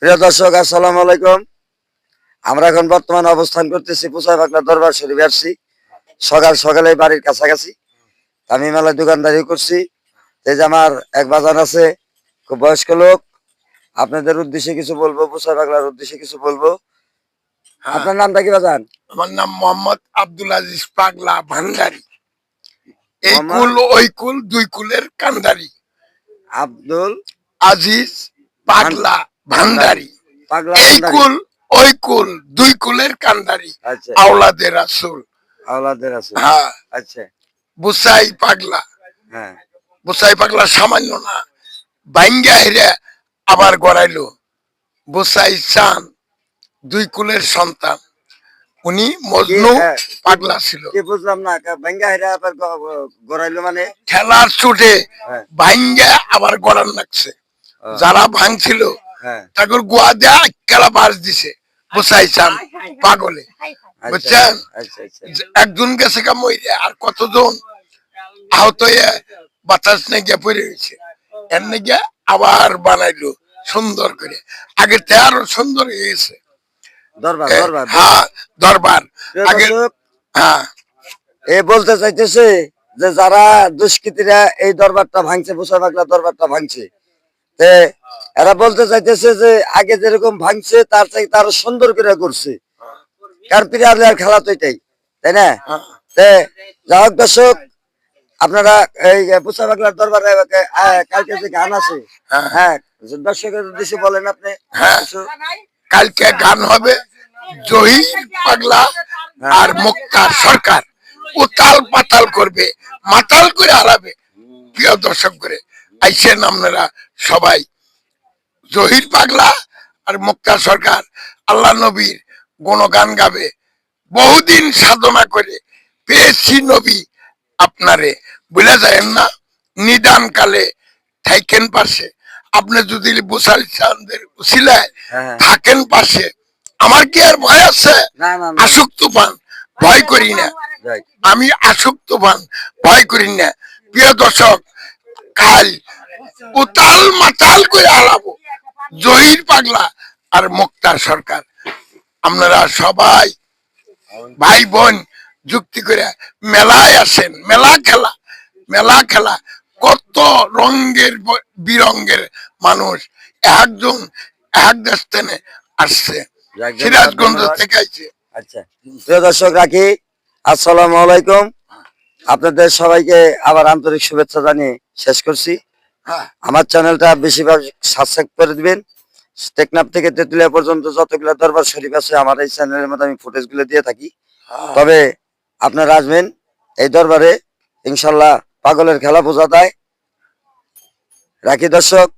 প্রিয় দর্শক, আসসালামু আলাইকুম। আমরা এখন বর্তমানে অবস্থান করতেছি পুসাই বাগলা দরবার শরীফে আসছি। সকাল সকালে বাড়ির কাছাকাছি আমি মেলায় দোকানদারি করছি। এই যে আমার এক বাজার আছে, খুব বয়স্ক লোক। আপনাদের উদ্দেশ্যে কিছু বলবো, পুসাই বাগলার উদ্দেশ্যে কিছু বলবো। হ্যাঁ, আপনার নামটা কি বাজান? আমার নাম মোহাম্মদ আব্দুল আজিজ পাগলা ভান্ডারী। এই মোহাম্মদ কুল ওই কুল দুই কুলের কান্ডারি। আব্দুল আজিজ পাগলা ভান্ডারী। পাগলা এই ভান্ডারী। কুল ওই কুল দুই কুলের কান্ডারি। আচ্ছা, আওলাদের রাসূল। আওলাদের আছে। হ্যাঁ, আচ্ছা, বুসাই পাগলা। হ্যাঁ। বুসাই পাগলা সামান্য না, ভাঙ্গা হেরে আবার গড়াইলো। বুসাই চান দুই কুলের সন্তান। উনি কি মজনু পাগলা ছিল। কি বুঝলাম না, ভাঙ্গা হেরা আবার গড়াইলো মানে? খেলার ছুটে হ্যাঁ, ভাঙ্গা আবার গড়ান লাগছে। ও, যারা ভাঙছিল হ্যাঁ। তাকে গোয়া দেয়া খেলা বাস দিছে। বুঝাইছান পাগলে, আচ্ছা, বুঝছেন? আচ্ছা, আচ্ছা। একজন গেছে কা মইরে, আর কতজন আহত হয়ে বাতাস নেগে পড়ে রয়েছে। এর নেগে আবার বানাইলো সুন্দর করে, আগের থেকে আরো সুন্দর হয়ে গেছে। দরবার দরবার হ্যাঁ, দরবার প্রিয় আগে। দর্শক, হ্যাঁ, এ বলতে চাইতেছে যে যারা দুষ্কৃতীরা এই দরবারটা ভাঙছে, বুসাই বাগলা দরবারটা ভাঙছে, তে এরা বলতে চাইতেছে যে আগে যেরকম ভাঙছে তার থেকে তারও সুন্দর করে করছে। কারণ প্রিয়ার খেলা তো এটাই, তাই না? হ্যাঁ, তে যাই হোক দর্শক, আপনারা এই বুসাই বাগলার দরবারে কালকে যে গান আছে, হ্যাঁ, হ্যাঁ, দর্শকের উদ্দেশ্যে বলেন আপনি হ্যাঁ। কিছু। কালকে গান হবে জহির পাগলা আর মুক্তার সরকার। উতাল পাতাল করবে, মাতাল করে হারাবে। প্রিয় দর্শক করে আইসেন আপনারা সবাই। জহির পাগলা আর মুক্তার সরকার আল্লাহ নবীর গুণগান গাবে। বহুদিন সাধনা করে পেয়েছি নবী আপনারে, বুঝা যায় না। নিদান কালে থাকেন পাশে। আপনি যদি বুসাল চাঁদের উসিলায় হ্যাঁ, থাকেন পাশে, আমার কি আর ভয় আছে? না না না, আসুক তুফান ভয় করি না, যাই। আমি আসুক তুফান ভয় করি না। প্রিয় দর্শক, কাল উতাল মাতাল করে হারাবো জহির পাগলা আর মুক্তার সরকার। আপনারা সবাই ভাই বোন যুক্তি করে মেলায় আসেন। মেলা খেলা কত রঙের বিরঙ্গের মানুষ একজন এক দেশ থেকে আসছে, সিরাজগঞ্জ থেকে আইছে। আচ্ছা, প্রিয় দর্শক রাখি, আসসালামু আলাইকুম। আপনাদের সবাইকে আবার আন্তরিক শুভেচ্ছা জানিয়ে শেষ করছি। হ্যাঁ, আমার চ্যানেলটা বেশিরভাগ সাবস্ক্রাইব করে দিবেন। টেকনাফ থেকে তেতুলিয়া পর্যন্ত যতগুলো দরবার শরীফ আছে আমার এই চ্যানেলের মধ্যে আমি ফুটেজগুলো দিয়ে থাকি। হ্যাঁ। তবে আপনারা আসবেন এই দরবারে, ইনশাল্লাহ পাগলের খেলা বোঝা দেয়। রাখি দর্শক।